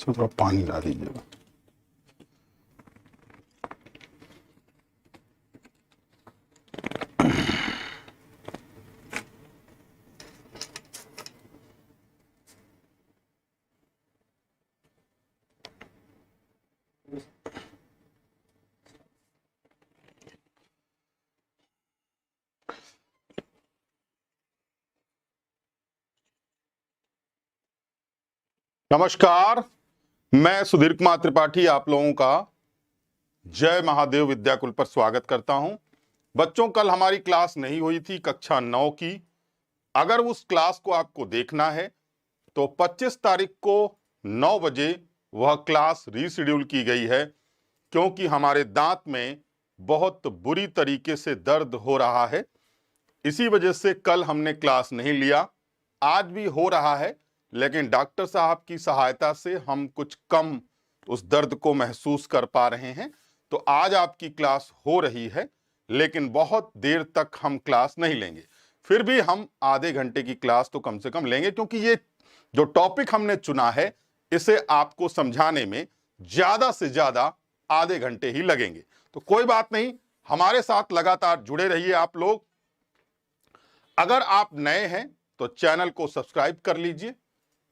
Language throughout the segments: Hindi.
थोड़ा पानी ला दीजिएगा। नमस्कार, मैं सुधीर कुमार त्रिपाठी आप लोगों का जय महादेव विद्याकुल पर स्वागत करता हूं। बच्चों, कल हमारी क्लास नहीं हुई थी कक्षा 9 की। अगर उस क्लास को आपको देखना है तो 25 तारीख को 9 बजे वह क्लास रीशेड्यूल की गई है, क्योंकि हमारे दांत में बहुत बुरी तरीके से दर्द हो रहा है। इसी वजह से कल हमने क्लास नहीं लिया। आज भी हो रहा है, लेकिन डॉक्टर साहब की सहायता से हम कुछ कम उस दर्द को महसूस कर पा रहे हैं। तो आज आपकी क्लास हो रही है, लेकिन बहुत देर तक हम क्लास नहीं लेंगे। फिर भी हम आधे घंटे की क्लास तो कम से कम लेंगे, क्योंकि ये जो टॉपिक हमने चुना है इसे आपको समझाने में ज्यादा से ज्यादा आधे घंटे ही लगेंगे। तो कोई बात नहीं, हमारे साथ लगातार जुड़े रहिए आप लोग। अगर आप नए हैं तो चैनल को सब्सक्राइब कर लीजिए,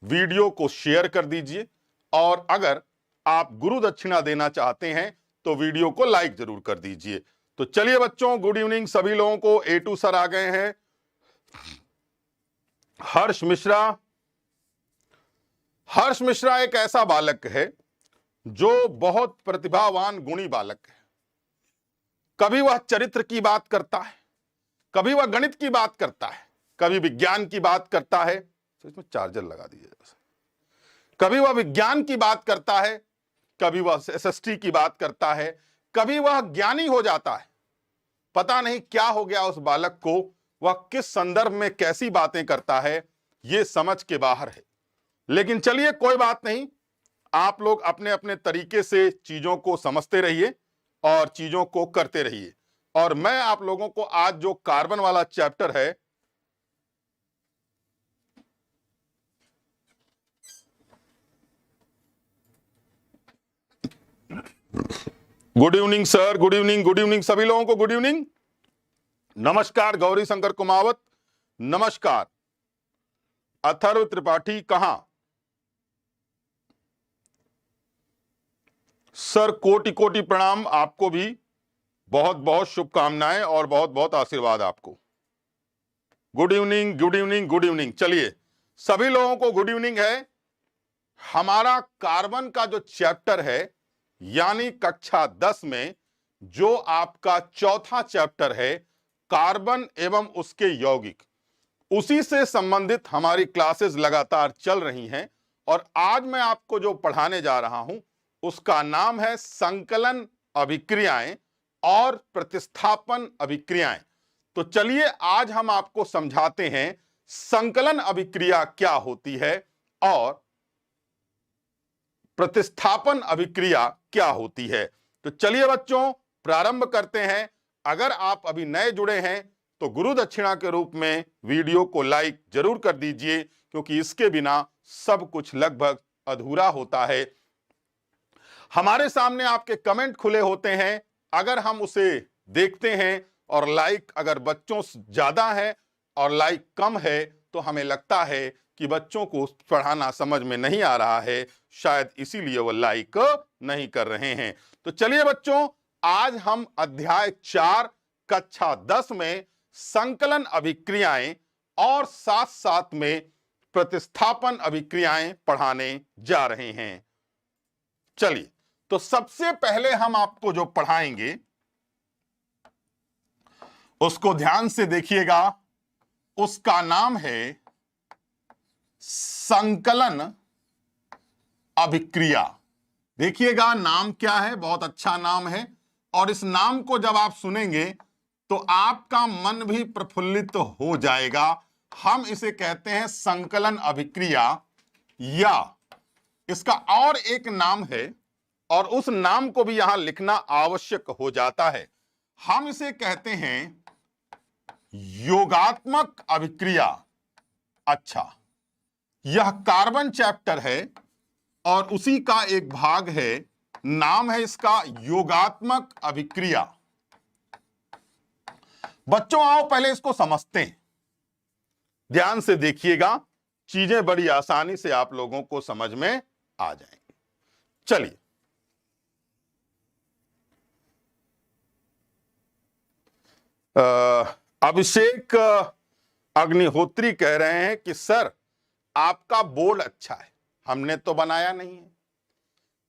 वीडियो को शेयर कर दीजिए, और अगर आप गुरु दक्षिणा देना चाहते हैं तो वीडियो को लाइक जरूर कर दीजिए। तो चलिए बच्चों, गुड इवनिंग सभी लोगों को। A2 सर आ गए हैं। हर्ष मिश्रा एक ऐसा बालक है जो बहुत प्रतिभावान गुणी बालक है। कभी वह चरित्र की बात करता है, कभी वह गणित की बात करता है, कभी विज्ञान की बात करता है। तो इसमें चार्जर लगा दीजिए। कभी वह विज्ञान की बात करता है, कभी वह SST की बात करता है, कभी वह ज्ञानी हो जाता है। पता नहीं क्या हो गया उस बालक को, वह किस संदर्भ में कैसी बातें करता है, यह समझ के बाहर है। लेकिन चलिए कोई बात नहीं, आप लोग अपने अपने तरीके से चीजों को समझते रहिए और चीजों को करते रहिए। और मैं आप लोगों को आज जो कार्बन वाला चैप्टर है, good evening sir, good evening, good evening सभी लोगों को, गुड इवनिंग। नमस्कार गौरी शंकर कुमावत, नमस्कार अथर्व त्रिपाठी। कहां सर? कोटि कोटि प्रणाम आपको भी, बहुत बहुत शुभकामनाएं और बहुत बहुत आशीर्वाद आपको। Good evening, good evening, good evening. चलिए सभी लोगों को गुड इवनिंग है। हमारा कार्बन का जो चैप्टर है, यानी कक्षा 10 में जो आपका चौथा चैप्टर है, कार्बन एवं उसके यौगिक, उसी से संबंधित हमारी क्लासेस लगातार चल रही हैं। और आज मैं आपको जो पढ़ाने जा रहा हूं उसका नाम है संकलन अभिक्रियाएं और प्रतिस्थापन अभिक्रियाएं। तो चलिए आज हम आपको समझाते हैं संकलन अभिक्रिया क्या होती है और प्रतिस्थापन अभिक्रिया क्या होती है। तो चलिए बच्चों प्रारंभ करते हैं। अगर आप अभी नए जुड़े हैं तो गुरु दक्षिणा के रूप में वीडियो को लाइक जरूर कर दीजिए, क्योंकि इसके बिना सब कुछ लगभग अधूरा होता है। हमारे सामने आपके कमेंट खुले होते हैं, अगर हम उसे देखते हैं और लाइक अगर बच्चों ज्यादा है और लाइक कम है तो हमें लगता है कि बच्चों को पढ़ाना समझ में नहीं आ रहा है, शायद इसीलिए वो लाइक नहीं कर रहे हैं। तो चलिए बच्चों, आज हम अध्याय 4 कक्षा 10 में संकलन अभिक्रियाएं और साथ साथ में प्रतिस्थापन अभिक्रियाएं पढ़ाने जा रहे हैं। चलिए, तो सबसे पहले हम आपको जो पढ़ाएंगे उसको ध्यान से देखिएगा। उसका नाम है संकलन अभिक्रिया। देखिएगा नाम क्या है, बहुत अच्छा नाम है। और इस नाम को जब आप सुनेंगे तो आपका मन भी प्रफुल्लित हो जाएगा। हम इसे कहते हैं संकलन अभिक्रिया, या इसका और एक नाम है और उस नाम को भी यहां लिखना आवश्यक हो जाता है। हम इसे कहते हैं योगात्मक अभिक्रिया। अच्छा, यह कार्बन चैप्टर है और उसी का एक भाग है, नाम है इसका योगात्मक अभिक्रिया। बच्चों आओ पहले इसको समझते हैं, ध्यान से देखिएगा, चीजें बड़ी आसानी से आप लोगों को समझ में आ जाएंगी। चलिए, अभिषेक अग्निहोत्री कह रहे हैं कि सर आपका बोर्ड अच्छा है, हमने तो बनाया नहीं है,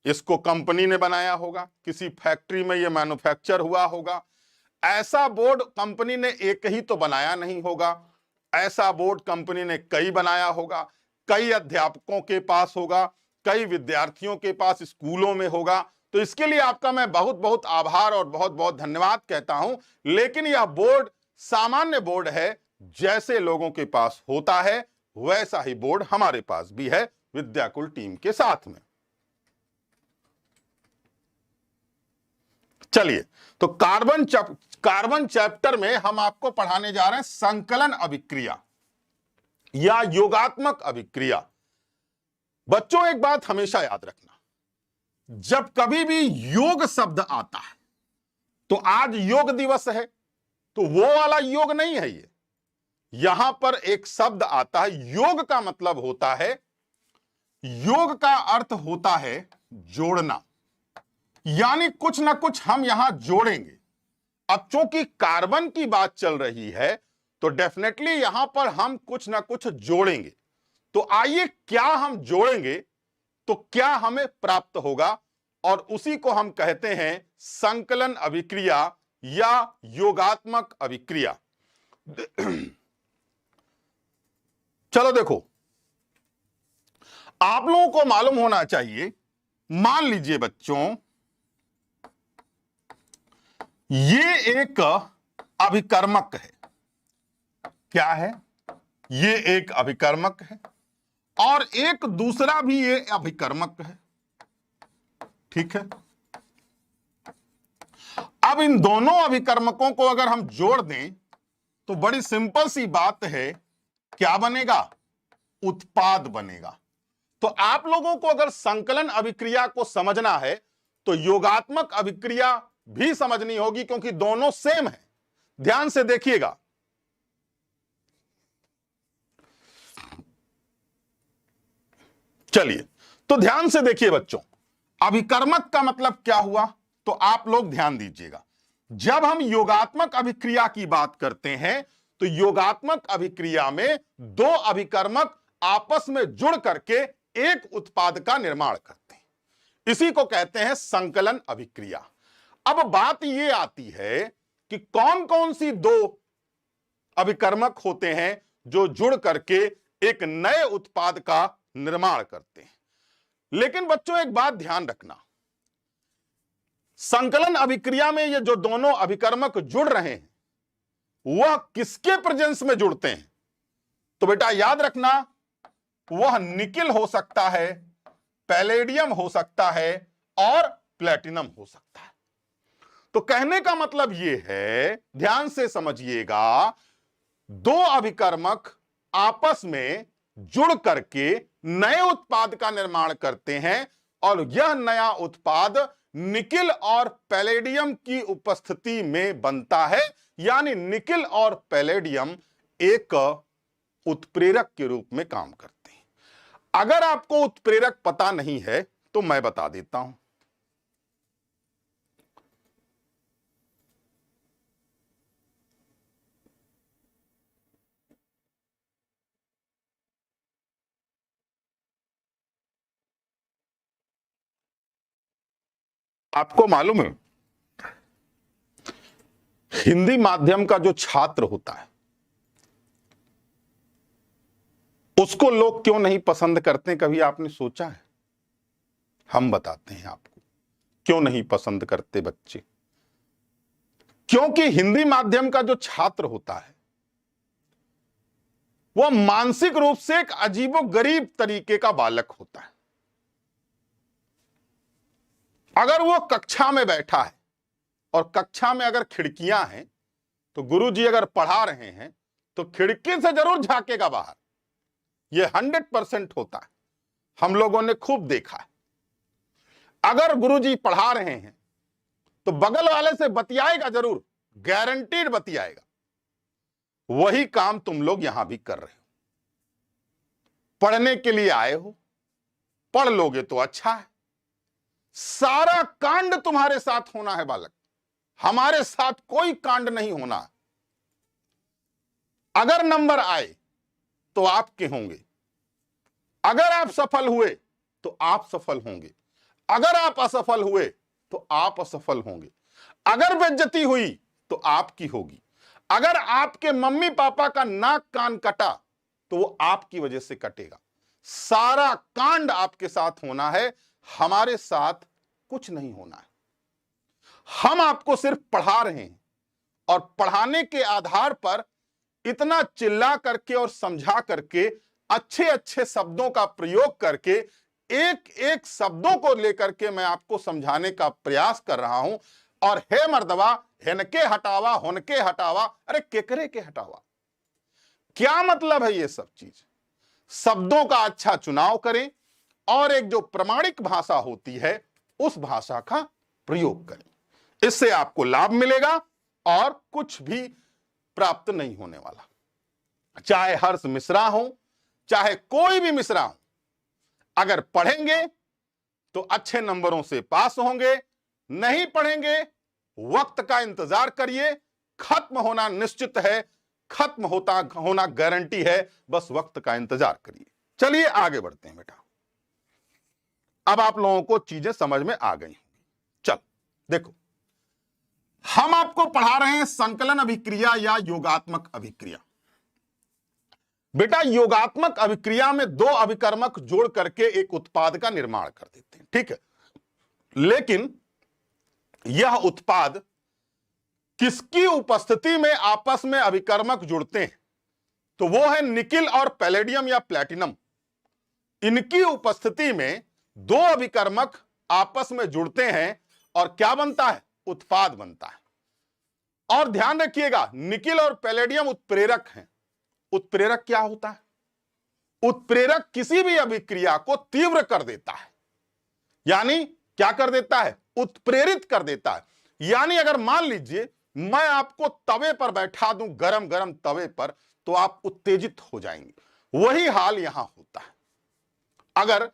इसको कंपनी ने बनाया होगा, किसी फैक्ट्री में ये मैन्युफैक्चर हुआ होगा। ऐसा बोर्ड कंपनी ने एक ही तो बनाया नहीं होगा, ऐसा बोर्ड कंपनी ने कई बनाया होगा, कई अध्यापकों के पास होगा, कई विद्यार्थियों के पास स्कूलों में होगा। तो इसके लिए आपका मैं बहुत बहुत आभार और बहुत बहुत धन्यवाद कहता हूं। लेकिन यह बोर्ड सामान्य बोर्ड है, जैसे लोगों के पास होता है वैसा ही बोर्ड हमारे पास भी है विद्याकुल टीम के साथ में। चलिए, तो कार्बन चैप्टर में हम आपको पढ़ाने जा रहे हैं संकलन अभिक्रिया या योगात्मक अभिक्रिया। बच्चों एक बात हमेशा याद रखना, जब कभी भी योग शब्द आता है, तो आज योग दिवस है तो वो वाला योग नहीं है ये। यहां पर एक शब्द आता है, योग का मतलब होता है, योग का अर्थ होता है जोड़ना, यानी कुछ ना कुछ हम यहां जोड़ेंगे। अब चूंकि कार्बन की बात चल रही है तो डेफिनेटली यहां पर हम कुछ ना कुछ जोड़ेंगे। तो आइए, क्या हम जोड़ेंगे तो क्या हमें प्राप्त होगा, और उसी को हम कहते हैं संकलन अभिक्रिया या योगात्मक अभिक्रिया। चलो देखो, आप लोगों को मालूम होना चाहिए, मान लीजिए बच्चों ये एक अभिकर्मक है। क्या है? ये एक अभिकर्मक है और एक दूसरा भी ये अभिकर्मक है, ठीक है। अब इन दोनों अभिकर्मकों को अगर हम जोड़ दें तो बड़ी सिंपल सी बात है, क्या बनेगा? उत्पाद बनेगा। तो आप लोगों को अगर संकलन अभिक्रिया को समझना है तो योगात्मक अभिक्रिया भी समझनी होगी, क्योंकि दोनों सेम है। ध्यान से देखिएगा, चलिए तो ध्यान से देखिए बच्चों, अभिकर्मक का मतलब क्या हुआ, तो आप लोग ध्यान दीजिएगा। जब हम योगात्मक अभिक्रिया की बात करते हैं तो योगात्मक अभिक्रिया में दो अभिकर्मक आपस में जुड़ करके एक उत्पाद का निर्माण करते हैं, इसी को कहते हैं संकलन अभिक्रिया। अब बात यह आती है कि कौन कौन सी दो अभिकर्मक होते हैं जो जुड़ करके एक नए उत्पाद का निर्माण करते हैं। लेकिन बच्चों एक बात ध्यान रखना, संकलन अभिक्रिया में ये जो दोनों अभिकर्मक जुड़ रहे हैं वह किसके प्रेजेंस में जुड़ते हैं? तो बेटा याद रखना, वह निकिल हो सकता है, पैलेडियम हो सकता है और प्लेटिनम हो सकता है। तो कहने का मतलब यह है, ध्यान से समझिएगा, दो अभिकर्मक आपस में जुड़ करके नए उत्पाद का निर्माण करते हैं और यह नया उत्पाद निकिल और पैलेडियम की उपस्थिति में बनता है, यानी निकिल और पैलेडियम एक उत्प्रेरक के रूप में काम करते हैं। अगर आपको उत्प्रेरक पता नहीं है तो मैं बता देता हूं। आपको मालूम है, हिंदी माध्यम का जो छात्र होता है उसको लोग क्यों नहीं पसंद करते? कभी आपने सोचा है? हम बताते हैं आपको क्यों नहीं पसंद करते बच्चे। क्योंकि हिंदी माध्यम का जो छात्र होता है वह मानसिक रूप से एक अजीबोगरीब तरीके का बालक होता है। अगर वो कक्षा में बैठा है और कक्षा में अगर खिड़कियां हैं तो गुरुजी अगर पढ़ा रहे हैं तो खिड़की से जरूर झांकेगा बाहर, यह 100% होता है। हम लोगों ने खूब देखा है। अगर गुरुजी पढ़ा रहे हैं तो बगल वाले से बतियाएगा जरूर, गारंटीड बतियाएगा। वही काम तुम लोग यहां भी कर रहे हो। पढ़ने के लिए आए हो, पढ़ लोगे तो अच्छा है। सारा कांड तुम्हारे साथ होना है बालक, हमारे साथ कोई कांड नहीं होना। अगर नंबर आए तो आपके होंगे, अगर आप सफल हुए तो आप सफल होंगे, अगर आप असफल हुए तो आप असफल होंगे, अगर बेइज्जती हुई तो आपकी होगी, अगर आपके मम्मी पापा का नाक कान कटा तो वो आपकी वजह से कटेगा। सारा कांड आपके साथ होना है, हमारे साथ कुछ नहीं होना है। हम आपको सिर्फ पढ़ा रहे हैं और पढ़ाने के आधार पर इतना चिल्ला करके और समझा करके, अच्छे अच्छे शब्दों का प्रयोग करके, एक एक शब्दों को लेकर के मैं आपको समझाने का प्रयास कर रहा हूं। और हे मर्दवा, हेनके हटावा, होनके हटावा, अरे केकरे के हटावा, क्या मतलब है ये सब चीज? शब्दों का अच्छा चुनाव करें और एक जो प्रमाणिक भाषा होती है उस भाषा का प्रयोग करें। इससे आपको लाभ मिलेगा और कुछ भी प्राप्त नहीं होने वाला। चाहे हर्ष मिश्रा हो, चाहे कोई भी मिश्रा हो, अगर पढ़ेंगे तो अच्छे नंबरों से पास होंगे, नहीं पढ़ेंगे वक्त का इंतजार करिए, खत्म होना निश्चित है, खत्म होना गारंटी है, बस वक्त का इंतजार करिए। चलिए आगे बढ़ते हैं बेटा। अब आप लोगों को चीजें समझ में आ गई। चल देखो, हम आपको पढ़ा रहे हैं संकलन अभिक्रिया या योगात्मक अभिक्रिया। बेटा योगात्मक अभिक्रिया में दो अभिकर्मक जोड़ करके एक उत्पाद का निर्माण कर देते हैं, ठीक है। लेकिन यह उत्पाद किसकी उपस्थिति में आपस में अभिकर्मक जुड़ते हैं? तो वो है निकिल और पैलेडियम या प्लैटिनम। इनकी उपस्थिति में दो अभिकर्मक आपस में जुड़ते हैं और क्या बनता है? उत्पाद बनता है। और ध्यान रखिएगा, निकिल और पैलेडियम उत्प्रेरक हैं। उत्प्रेरक क्या होता है? उत्प्रेरक किसी भी अभिक्रिया को तीव्र कर देता है, यानी क्या कर देता है? उत्प्रेरित कर देता है। यानी अगर मान लीजिए मैं आपको तवे पर बैठा दूं, गरम गरम तवे पर, तो आप उत्तेजित हो जाएंगे। वही हाल यहां होता है। अगर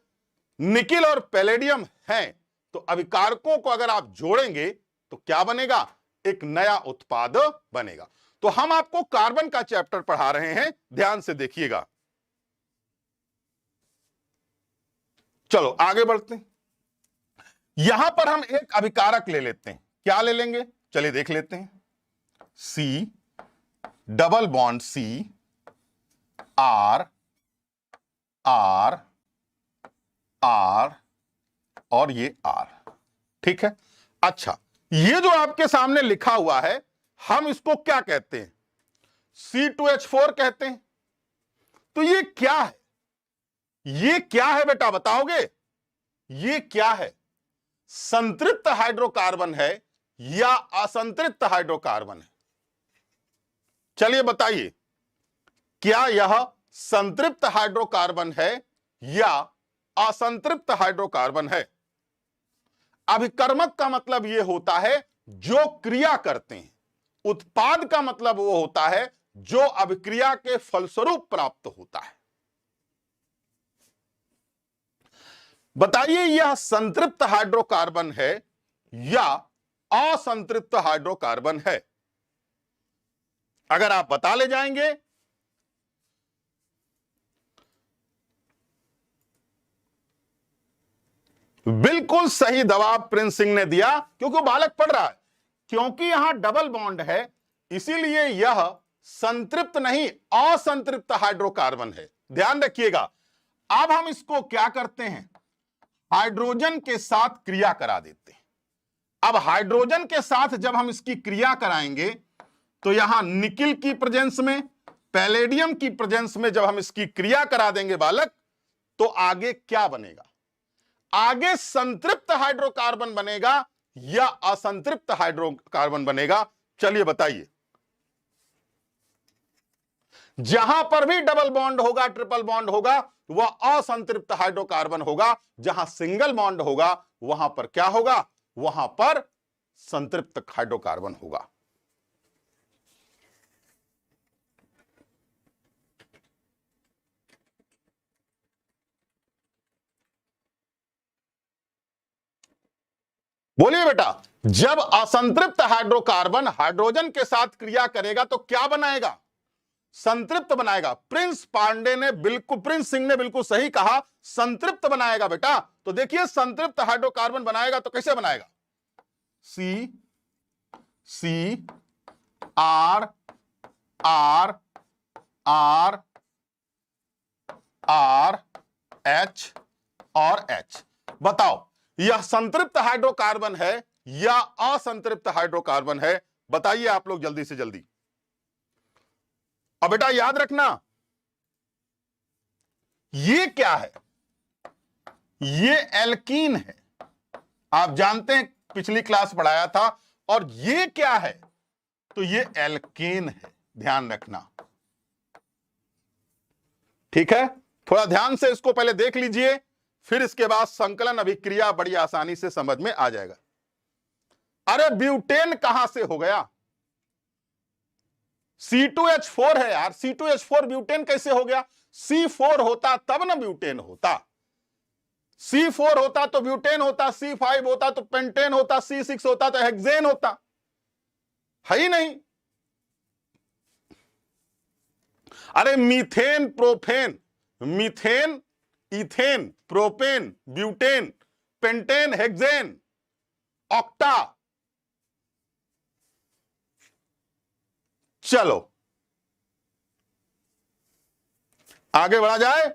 निकिल और पैलेडियम हैं तो अभिकारकों को अगर आप जोड़ेंगे तो क्या बनेगा? एक नया उत्पाद बनेगा। तो हम आपको कार्बन का चैप्टर पढ़ा रहे हैं, ध्यान से देखिएगा। चलो आगे बढ़ते हैं। यहां पर हम एक अभिकारक ले लेते हैं। क्या ले लेंगे? चलिए देख लेते हैं। C double bond C R R R और ये R, ठीक है। अच्छा, ये जो आपके सामने लिखा हुआ है हम इसको क्या कहते हैं? C2H4 कहते हैं। तो ये क्या है? ये क्या है बेटा, बताओगे? ये क्या है? संतृप्त हाइड्रोकार्बन है या असंतृप्त हाइड्रोकार्बन है? चलिए बताइए, क्या यह संतृप्त हाइड्रोकार्बन है या असंतृप्त हाइड्रोकार्बन है? अभिकर्मक का मतलब यह होता है जो क्रिया करते हैं। उत्पाद का मतलब वो होता है जो अभिक्रिया के फलस्वरूप प्राप्त होता है। बताइए यह संतृप्त हाइड्रोकार्बन है या असंतृप्त हाइड्रोकार्बन है? अगर आप बता ले जाएंगे बिल्कुल सही जवाब प्रिंस सिंह ने दिया, क्योंकि बालक पढ़ रहा है। क्योंकि यहां डबल बॉन्ड है इसीलिए यह संतृप्त नहीं असंतृप्त हाइड्रोकार्बन है। ध्यान रखिएगा। अब हम इसको क्या करते हैं? हाइड्रोजन के साथ क्रिया करा देते हैं। अब हाइड्रोजन के साथ जब हम इसकी क्रिया कराएंगे तो यहां निकिल की प्रेजेंस में, पैलेडियम की प्रेजेंस में जब हम इसकी क्रिया करा देंगे बालक, तो आगे क्या बनेगा? आगे संतृप्त हाइड्रोकार्बन बनेगा या असंतृप्त हाइड्रोकार्बन बनेगा? चलिए बताइए। जहां पर भी डबल बॉन्ड होगा, ट्रिपल बॉन्ड होगा, वह असंतृप्त हाइड्रोकार्बन होगा। जहां सिंगल बॉन्ड होगा वहां पर क्या होगा? वहां पर संतृप्त हाइड्रोकार्बन होगा। बोलिए बेटा, जब असंतृप्त हाइड्रोकार्बन हाइड्रोजन के साथ क्रिया करेगा तो क्या बनाएगा? संतृप्त बनाएगा। प्रिंस सिंह ने बिल्कुल सही कहा, संतृप्त बनाएगा बेटा। तो देखिए संतृप्त हाइड्रोकार्बन बनाएगा तो कैसे बनाएगा? C R R R R H और एच। बताओ यह संतृप्त हाइड्रोकार्बन है या असंतृप्त हाइड्रोकार्बन है? बताइए आप लोग जल्दी से जल्दी। अब बेटा याद रखना, ये क्या है? ये एल्कीन है। आप जानते हैं पिछली क्लास पढ़ाया था। और ये क्या है? तो ये एल्केन है। ध्यान रखना, ठीक है? थोड़ा ध्यान से इसको पहले देख लीजिए, फिर इसके बाद संकलन अभिक्रिया बड़ी आसानी से समझ में आ जाएगा। अरे ब्यूटेन कहां से हो गया? C2H4 है यार। C2H4 ब्यूटेन कैसे हो गया? C4 होता तब ना ब्यूटेन होता। C4 होता तो ब्यूटेन होता, C5 होता तो पेंटेन होता, C6 होता तो हेक्सेन होता। है ही नहीं। अरे methane, propane, methane, ethane, propane, butane, pentane, hexane, octa. चलो आगे बढ़ा जाए।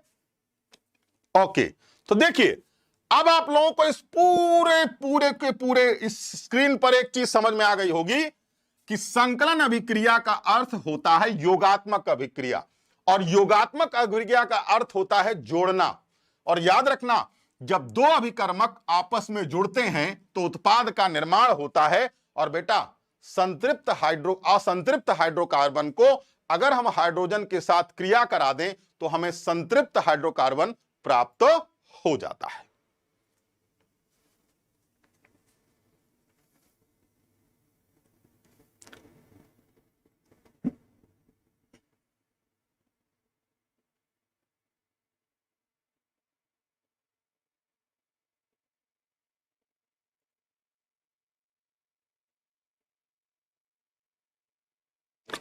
ओके, तो देखिए अब आप लोगों को इस पूरे पूरे के पूरे इस स्क्रीन पर एक चीज समझ में आ गई होगी कि संकलन अभिक्रिया का अर्थ होता है योगात्मक अभिक्रिया, और योगात्मक अभिक्रिया का अर्थ होता है जोड़ना। और याद रखना, जब दो अभिकर्मक आपस में जुड़ते हैं तो उत्पाद का निर्माण होता है। और बेटा असंतृप्त हाइड्रोकार्बन को अगर हम हाइड्रोजन के साथ क्रिया करा दें तो हमें संतृप्त हाइड्रोकार्बन प्राप्त हो जाता है।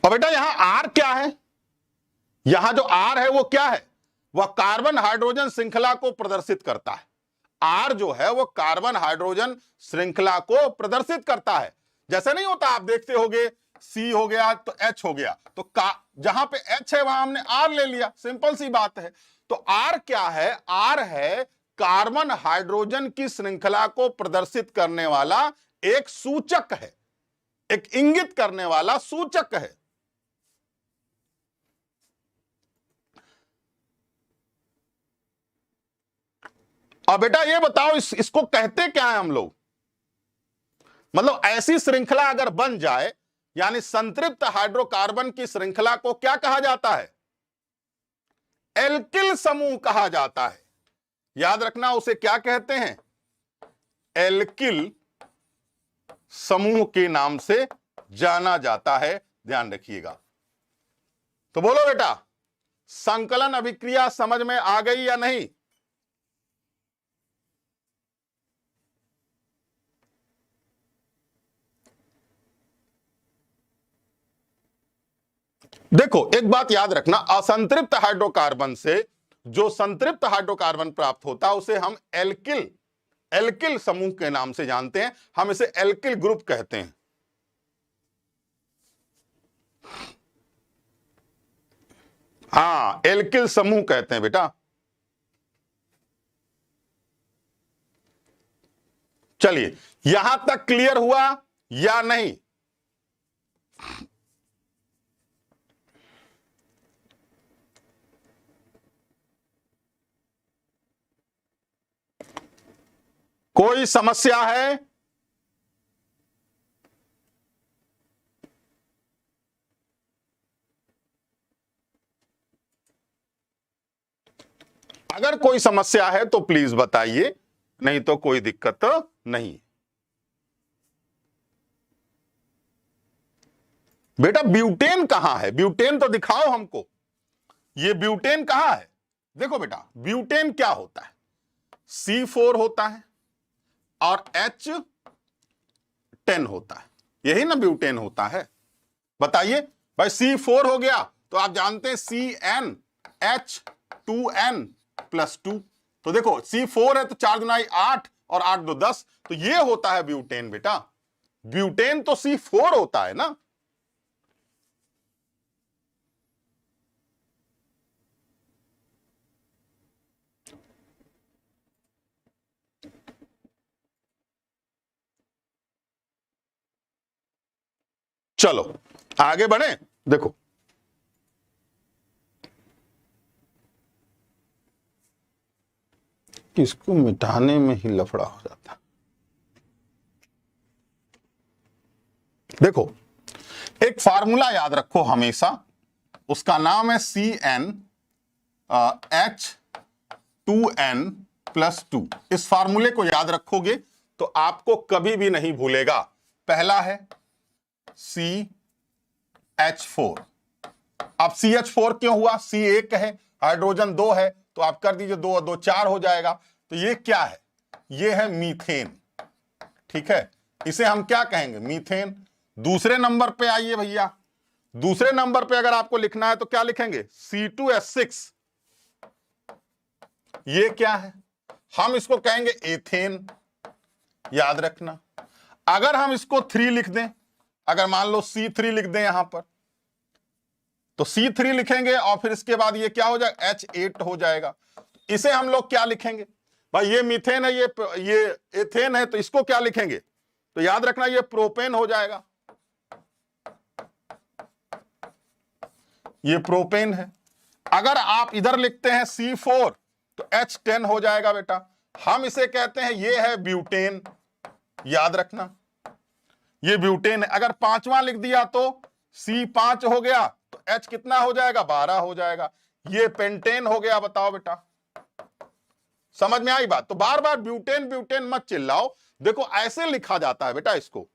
और बेटा यहां आर क्या है? यहां जो आर है वो क्या है? वह कार्बन हाइड्रोजन श्रृंखला को प्रदर्शित करता है। आर जो है वो कार्बन हाइड्रोजन श्रृंखला को प्रदर्शित करता है। जैसे नहीं होता, आप देखते होंगे सी हो गया तो एच हो गया, तो जहां पे एच है वहां हमने आर ले लिया। सिंपल सी बात है। तो आर क्या है? आर है कार्बन हाइड्रोजन की श्रृंखला को प्रदर्शित करने वाला एक सूचक है, एक इंगित करने वाला सूचक है। और बेटा ये बताओ इसको कहते क्या है हम लोग? मतलब ऐसी श्रृंखला अगर बन जाए, यानी संतृप्त हाइड्रोकार्बन की श्रृंखला को क्या कहा जाता है? एल्किल समूह कहा जाता है। याद रखना, उसे क्या कहते हैं? एल्किल समूह के नाम से जाना जाता है। ध्यान रखिएगा। तो बोलो बेटा, संकलन अभिक्रिया समझ में आ गई या नहीं? देखो एक बात याद रखना, असंतृप्त हाइड्रोकार्बन से जो संतृप्त हाइड्रोकार्बन प्राप्त होता है उसे हम एल्किल समूह के नाम से जानते हैं। हम इसे एल्किल ग्रुप कहते हैं। हाँ, एल्किल समूह कहते हैं बेटा। चलिए, यहां तक क्लियर हुआ या नहीं? कोई समस्या है? अगर कोई समस्या है तो प्लीज बताइए, नहीं तो कोई दिक्कत नहीं। बेटा ब्यूटेन कहां है? ब्यूटेन तो दिखाओ हमको, ये ब्यूटेन कहां है? देखो बेटा, ब्यूटेन क्या होता है? C4 होता है और H10 होता है, यही ना ब्यूटेन होता है। बताइए भाई, C4 हो गया तो आप जानते हैं CnH2n+2। तो देखो C4 है तो 4 दूनी 8 और 8 2 10, तो ये होता है ब्यूटेन। बेटा ब्यूटेन तो C4 होता है ना। चलो आगे बढ़े। देखो इसको मिटाने में ही लफड़ा हो जाता। देखो एक फार्मूला याद रखो हमेशा, उसका नाम है CnH2n+2। इस फार्मूले को याद रखोगे तो आपको कभी भी नहीं भूलेगा। पहला है CH4। अब CH4 क्यों हुआ? C एक है, हाइड्रोजन 2 है, तो आप कर दीजिए 2 और 2 4 हो जाएगा। तो ये क्या है? ये है मीथेन। ठीक है, इसे हम क्या कहेंगे? मीथेन। दूसरे नंबर पे आइए भैया, दूसरे नंबर पे अगर आपको लिखना है तो क्या लिखेंगे? C2H6। ये क्या है? हम इसको कहेंगे एथेन। याद रखना, अगर हम इसको 3 लिख दें, अगर मान लो C3 लिख दें यहां पर, तो C3 लिखेंगे और फिर इसके बाद ये क्या हो जाएगा? H8 हो जाएगा। इसे हम लोग क्या लिखेंगे भाई? ये मीथेन है, ये एथेन है, तो इसको क्या लिखेंगे? तो याद रखना ये प्रोपेन हो जाएगा। ये प्रोपेन है। अगर आप इधर लिखते हैं C4 तो H10 हो जाएगा बेटा। हम इसे कहते हैं ये है ब्यूटेन। याद रखना ये ब्यूटेन है। अगर 5वां लिख दिया तो C5 हो गया, तो H कितना हो जाएगा? 12 हो जाएगा। ये पेंटेन हो गया। बताओ बेटा, समझ में आई बात? तो बार बार ब्यूटेन ब्यूटेन मत चिल्लाओ। देखो ऐसे लिखा जाता है बेटा इसको।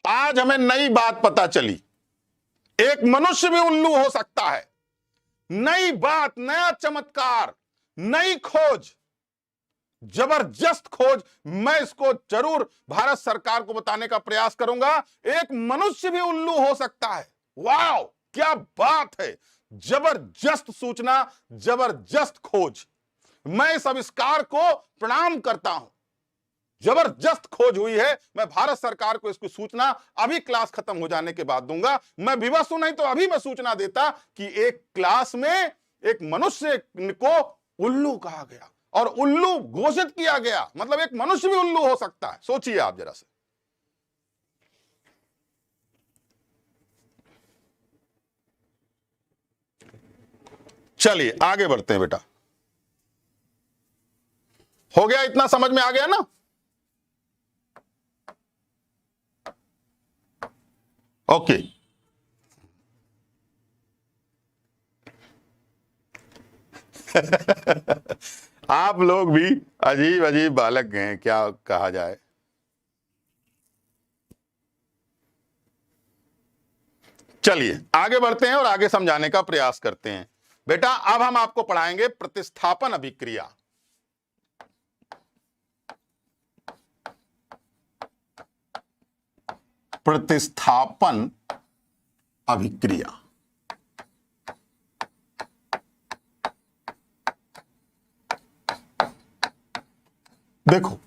आज हमें नई बात पता चली, एक मनुष्य भी उल्लू हो सकता है। नई बात, नया चमत्कार, नई खोज, जबरदस्त खोज। मैं इसको जरूर भारत सरकार को बताने का प्रयास करूंगा। एक मनुष्य भी उल्लू हो सकता है। वाह क्या बात है, जबरदस्त सूचना, जबरदस्त खोज। मैं इस आविष्कार को प्रणाम करता हूं। जबरदस्त खोज हुई है। मैं भारत सरकार को इसकी सूचना अभी क्लास खत्म हो जाने के बाद दूंगा। मैं विवश हूं, नहीं तो अभी मैं सूचना देता कि एक क्लास में एक मनुष्य को उल्लू कहा गया और उल्लू घोषित किया गया। मतलब एक मनुष्य भी उल्लू हो सकता है। सोचिए आप जरा से। चलिए आगे बढ़ते हैं बेटा। हो गया, इतना समझ में आ गया ना? ओके। आप लोग भी अजीब अजीब बालक हैं, क्या कहा जाए। चलिए आगे बढ़ते हैं और आगे समझाने का प्रयास करते हैं। बेटा अब हम आपको पढ़ाएंगे प्रतिस्थापन अभिक्रिया। प्रतिस्थापन अभिक्रिया। देखो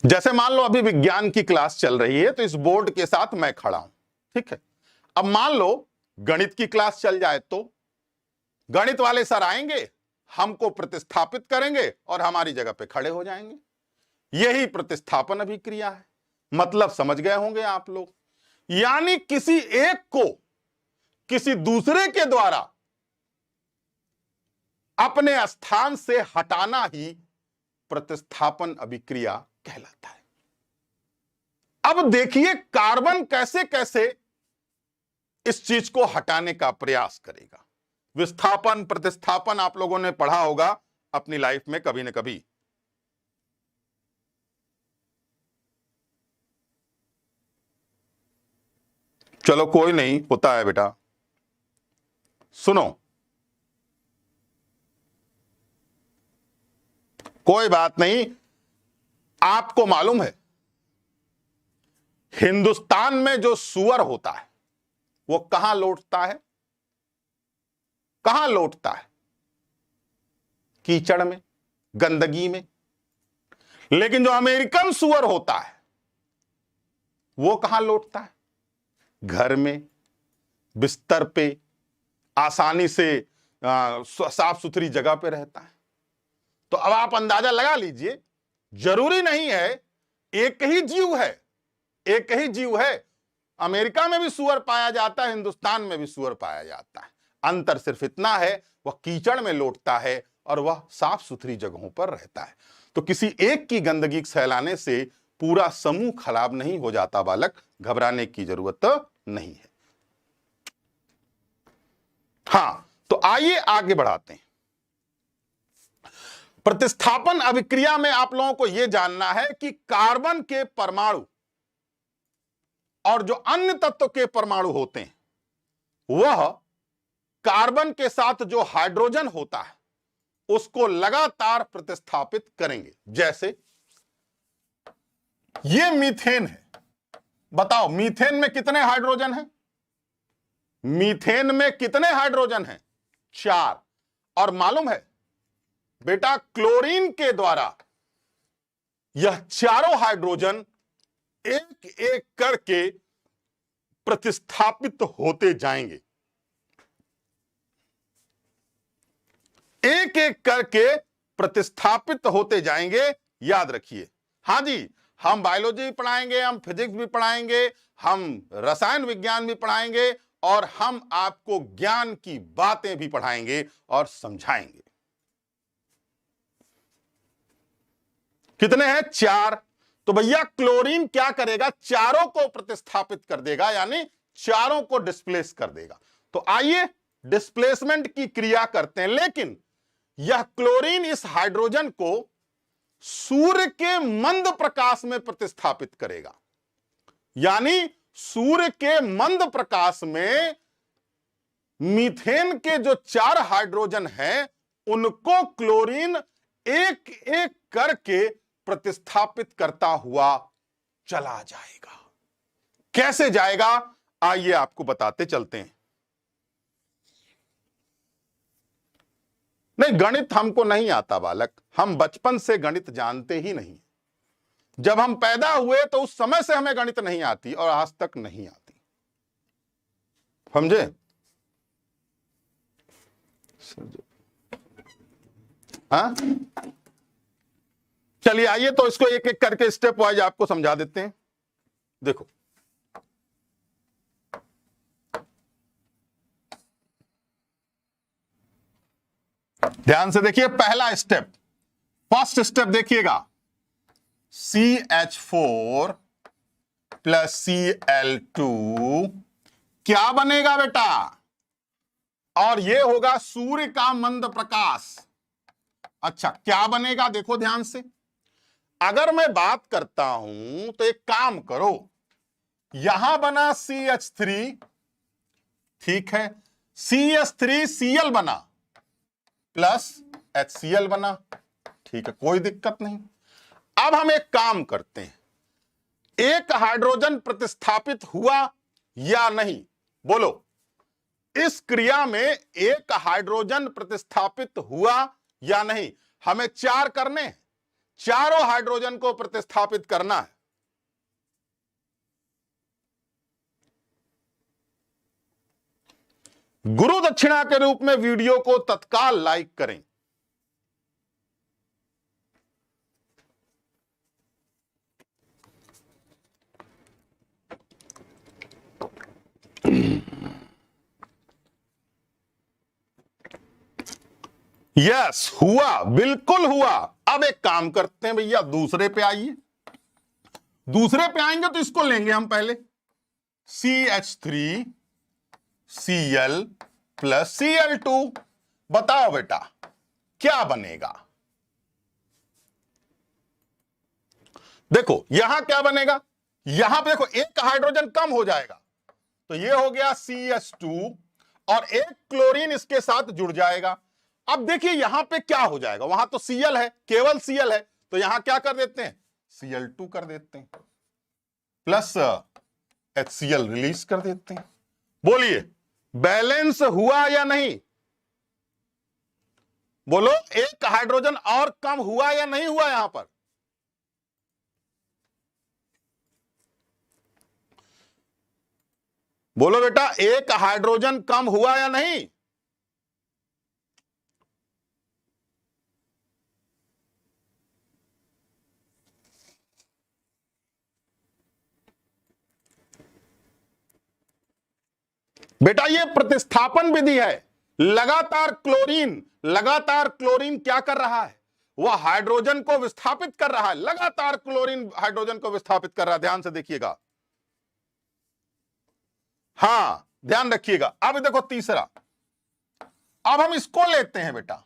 जैसे मान लो अभी विज्ञान की क्लास चल रही है, तो इस बोर्ड के साथ मैं खड़ा हूं, ठीक है। अब मान लो गणित की क्लास चल जाए, तो गणित वाले सर आएंगे, हमको प्रतिस्थापित करेंगे और हमारी जगह पे खड़े हो जाएंगे। यही प्रतिस्थापन अभिक्रिया है। मतलब समझ गए होंगे आप लोग। यानी किसी एक को किसी दूसरे के द्वारा अपने स्थान से हटाना ही प्रतिस्थापन अभिक्रिया कहलाता है। अब देखिए कार्बन कैसे कैसे इस चीज को हटाने का प्रयास करेगा। विस्थापन, प्रतिस्थापन आप लोगों ने पढ़ा होगा अपनी लाइफ में कभी न कभी। चलो कोई नहीं, होता है बेटा। सुनो, कोई बात नहीं। आपको मालूम है हिंदुस्तान में जो सूअर होता है वो कहां लौटता है? कहां लौटता है? कीचड़ में, गंदगी में। लेकिन जो अमेरिकन सूअर होता है वो कहां लौटता है? घर में, बिस्तर पे, आसानी से साफ सुथरी जगह पे रहता है। तो अब आप अंदाजा लगा लीजिए, जरूरी नहीं है एक ही जीव है, एक ही जीव है। अमेरिका में भी सूअर पाया जाता है, हिंदुस्तान में भी सूअर पाया जाता है। अंतर सिर्फ इतना है, वह कीचड़ में लौटता है और वह साफ सुथरी जगहों पर रहता है। तो किसी एक की गंदगी फैलाने से पूरा समूह खराब नहीं हो जाता बालक, घबराने की जरूरत नहीं है। हां, तो आइए आगे बढ़ाते हैं। प्रतिस्थापन अभिक्रिया में आप लोगों को यह जानना है कि कार्बन के परमाणु और जो अन्य तत्व के परमाणु होते हैं वह कार्बन के साथ जो हाइड्रोजन होता है उसको लगातार प्रतिस्थापित करेंगे। जैसे ये मीथेन है, बताओ मीथेन में कितने हाइड्रोजन हैं? मीथेन में कितने हाइड्रोजन हैं? 4। और मालूम है बेटा क्लोरीन के द्वारा यह चारों हाइड्रोजन एक एक करके प्रतिस्थापित होते जाएंगे, एक एक करके प्रतिस्थापित होते जाएंगे। याद रखिए। हां जी, हम बायोलॉजी भी पढ़ाएंगे, हम फिजिक्स भी पढ़ाएंगे, हम रसायन विज्ञान भी पढ़ाएंगे और हम आपको ज्ञान की बातें भी पढ़ाएंगे और समझाएंगे। कितने हैं? 4। तो भैया क्लोरीन क्या करेगा? चारों को प्रतिस्थापित कर देगा, यानी चारों को डिस्प्लेस कर देगा। तो आइए डिस्प्लेसमेंट की क्रिया करते हैं। लेकिन यह क्लोरीन इस हाइड्रोजन को सूर्य के मंद प्रकाश में प्रतिस्थापित करेगा, यानी सूर्य के मंद प्रकाश में मीथेन के जो 4 हाइड्रोजन हैं उनको क्लोरीन एक एक करके प्रतिस्थापित करता हुआ चला जाएगा। कैसे जाएगा आइए आपको बताते चलते हैं। नहीं, गणित हमको नहीं आता बालक, हम बचपन से गणित जानते ही नहीं। जब हम पैदा हुए तो उस समय से हमें गणित नहीं आती और आज तक नहीं आती, समझे? हाँ, चलिए आइए तो इसको एक एक करके स्टेप वाइज आपको समझा देते हैं। देखो ध्यान से देखिए, पहला स्टेप, फर्स्ट स्टेप देखिएगा, CH4 प्लस Cl2 क्या बनेगा बेटा? और यह होगा सूर्य का मंद प्रकाश। अच्छा, क्या बनेगा? देखो ध्यान से, अगर मैं बात करता हूं तो एक काम करो, यहां बना CH3, ठीक है, CH3Cl बना प्लस HCl बना, ठीक है, कोई दिक्कत नहीं। अब हम एक काम करते हैं, एक हाइड्रोजन प्रतिस्थापित हुआ या नहीं? बोलो, इस क्रिया में एक हाइड्रोजन प्रतिस्थापित हुआ या नहीं? हमें 4 करने हैं, चारों हाइड्रोजन को प्रतिस्थापित करना है। गुरु दक्षिणा के रूप में वीडियो को तत्काल लाइक करें। यस, हुआ, बिल्कुल हुआ। अब एक काम करते हैं भैया, दूसरे पे आइए। दूसरे पे आएंगे तो इसको लेंगे हम पहले, CH3Cl प्लस Cl2। बताओ बेटा क्या बनेगा। देखो यहां क्या बनेगा, यहां पे देखो एक हाइड्रोजन कम हो जाएगा, तो ये हो गया CH2 और एक क्लोरीन इसके साथ जुड़ जाएगा। अब देखिए यहां पे क्या हो जाएगा, वहां तो Cl है, केवल Cl है, तो यहां क्या कर देते हैं, Cl2 कर देते हैं प्लस HCl रिलीज कर देते हैं। बोलिए बैलेंस हुआ या नहीं, बोलो एक हाइड्रोजन और कम हुआ या नहीं हुआ यहां पर। बोलो बेटा एक हाइड्रोजन कम हुआ या नहीं। बेटा ये प्रतिस्थापन विधि है, लगातार क्लोरीन क्या कर रहा है, वह हाइड्रोजन को विस्थापित कर रहा है, लगातार क्लोरीन हाइड्रोजन को विस्थापित कर रहा है। ध्यान से देखिएगा, हां ध्यान रखिएगा। अब देखो तीसरा, अब हम इसको लेते हैं बेटा,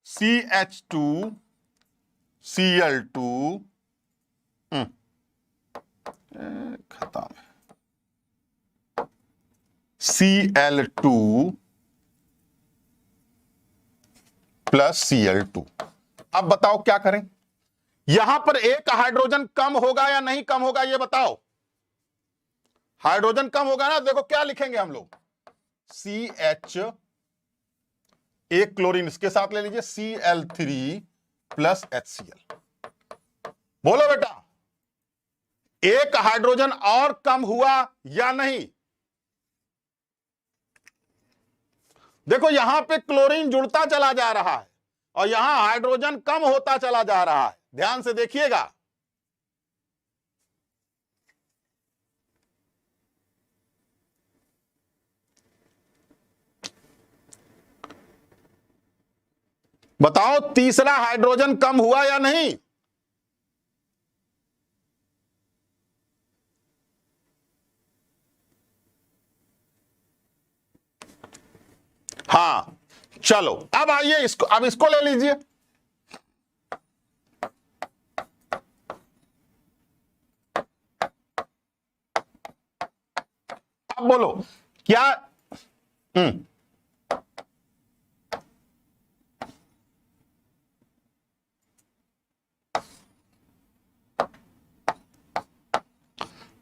CH2Cl2 खत्म, Cl2 प्लस Cl2। अब बताओ क्या करें, यहां पर एक हाइड्रोजन कम होगा या नहीं कम होगा, ये बताओ। हाइड्रोजन कम होगा ना, देखो क्या लिखेंगे हम लोग, CH, एक क्लोरीन इसके साथ ले लीजिए, Cl3 प्लस HCl। बोलो बेटा एक हाइड्रोजन और कम हुआ या नहीं। देखो यहां पे क्लोरीन जुड़ता चला जा रहा है और यहां हाइड्रोजन कम होता चला जा रहा है, ध्यान से देखिएगा। बताओ तीसरा हाइड्रोजन कम हुआ या नहीं। हाँ चलो अब आइए इसको, अब इसको ले लीजिए। अब बोलो क्या,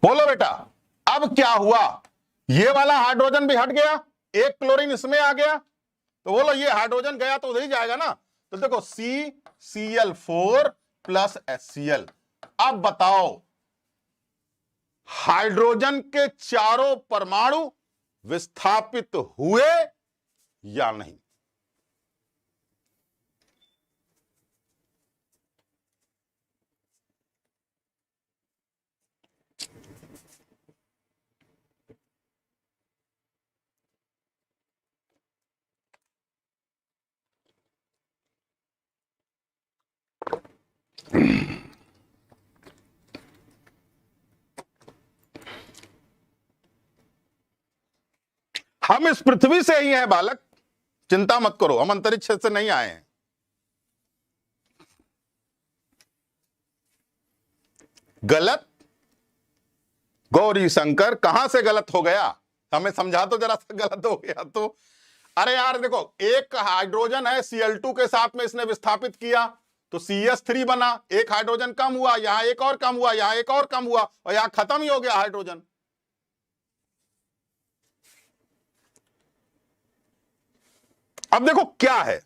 बोलो बेटा अब क्या हुआ, ये वाला हाइड्रोजन भी हट गया, एक क्लोरीन इसमें आ गया, तो बोलो ये हाइड्रोजन गया तो उधर ही जाएगा ना। तो देखो CCl4 प्लस HCl। अब बताओ हाइड्रोजन के चारों परमाणु विस्थापित हुए या नहीं। हम इस पृथ्वी से ही हैं बालक, चिंता मत करो, हम अंतरिक्ष से नहीं आए हैं। गलत, गौरी शंकर कहां से गलत हो गया, हमें समझा तो जरा सा, गलत हो गया तो। अरे यार देखो एक हाइड्रोजन है Cl2 के साथ में इसने विस्थापित किया तो CH3 बना, एक हाइड्रोजन कम हुआ, यहां एक और कम हुआ, यहां एक और कम हुआ और यहां खत्म ही हो गया हाइड्रोजन। अब देखो क्या है,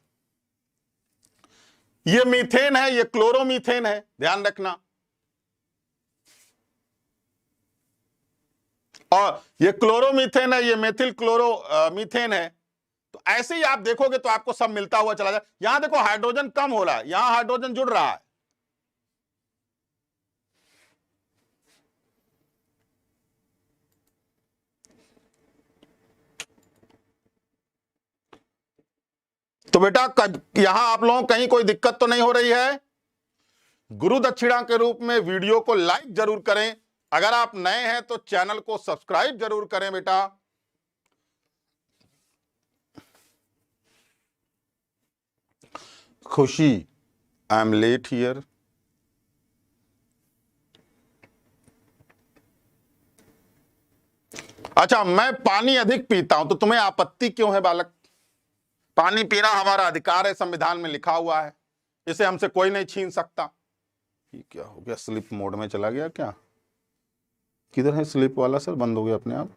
ये मीथेन है, ये क्लोरोमीथेन है, ध्यान रखना, और ये क्लोरोमीथेन है, ये मेथिल क्लोरो मीथेन है। तो ऐसे ही आप देखोगे तो आपको सब मिलता हुआ चला जाए। यहां देखो हाइड्रोजन कम हो रहा है, यहां हाइड्रोजन जुड़ रहा है। तो बेटा यहां आप लोगों को कहीं कोई दिक्कत तो नहीं हो रही है? गुरु दक्षिणा के रूप में वीडियो को लाइक जरूर करें। अगर आप नए हैं तो चैनल को सब्सक्राइब जरूर करें बेटा। खुशी, आई एम लेट हियर। अच्छा, मैं पानी अधिक पीता हूं तो तुम्हें आपत्ति क्यों है बालक? पानी पीना हमारा अधिकार है, संविधान में लिखा हुआ है, इसे हमसे कोई नहीं छीन सकता। ये क्या हो गया? स्लीप मोड में चला गया क्या? किधर है स्लीप वाला? सर बंद हो गया अपने आप।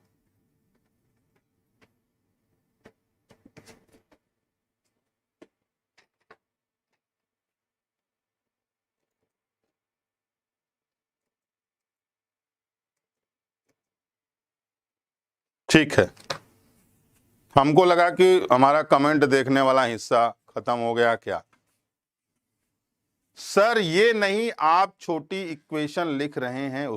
ठीक है, हमको लगा कि हमारा कमेंट देखने वाला हिस्सा खत्म हो गया क्या? सर ये नहीं, आप छोटी इक्वेशन लिख रहे हैं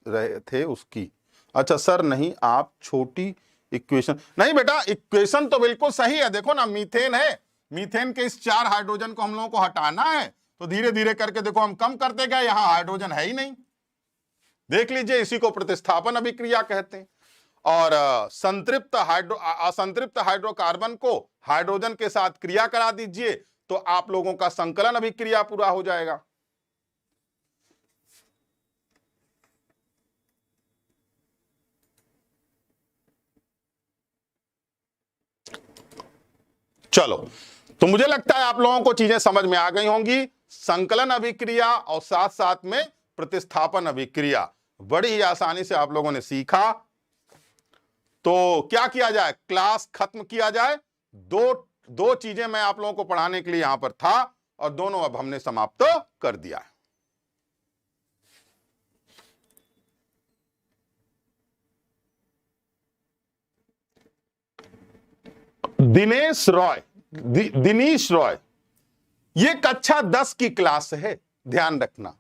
रहे थे उसकी। अच्छा सर नहीं, आप छोटी इक्वेशन नहीं बेटा, इक्वेशन तो बिल्कुल सही है। देखो ना, मीथेन है, मीथेन के इस 4 हाइड्रोजन को हम लोगों को हटाना है, तो धीरे धीरे करके देखो हम कम करते गए, यहां हाइड्रोजन है ही नहीं। देख लीजिए, इसी को प्रतिस्थापन अभिक्रिया कहते हैं। और असंतृप्त हाइड्रोकार्बन को हाइड्रोजन के साथ क्रिया करा दीजिए तो आप लोगों का संकलन अभिक्रिया पूरा हो जाएगा। चलो, तो मुझे लगता है आप लोगों को चीजें समझ में आ गई होंगी। संकलन अभिक्रिया और साथ साथ में प्रतिस्थापन अभिक्रिया बड़ी ही आसानी से आप लोगों ने सीखा। तो क्या किया जाए? क्लास खत्म किया जाए। दो चीजें मैं आप लोगों को पढ़ाने के लिए यहां पर था और दोनों अब हमने समाप्त कर दिया है। दिनेश रॉय, ये कक्षा 10 की क्लास है, ध्यान रखना।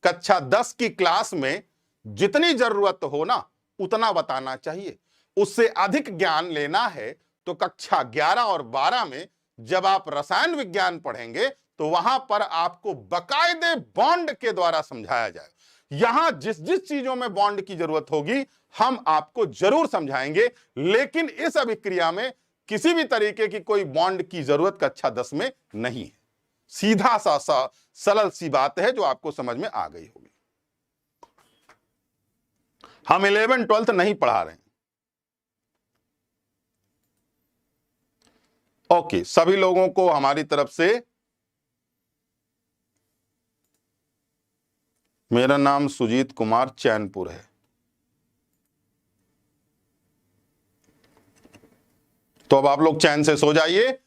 कक्षा 10 की क्लास में जितनी जरूरत हो ना उतना बताना चाहिए। उससे अधिक ज्ञान लेना है तो कक्षा 11 और 12 में जब आप रसायन विज्ञान पढ़ेंगे तो वहां पर आपको बकायदे बॉन्ड के द्वारा समझाया जाए। यहां जिस जिस चीजों में बॉन्ड की जरूरत होगी हम आपको जरूर समझाएंगे, लेकिन इस अभिक्रिया में किसी भी तरीके की कोई बॉन्ड की जरूरत कक्षा 10 में नहीं है। सीधा सा सरल सी बात है जो आपको समझ में आ गई होगी। हम 11 12th नहीं पढ़ा रहे हैं। ओके, सभी लोगों को हमारी तरफ से, मेरा नाम सुजीत कुमार चैनपुर है। तो अब आप लोग चैन से सो जाइए।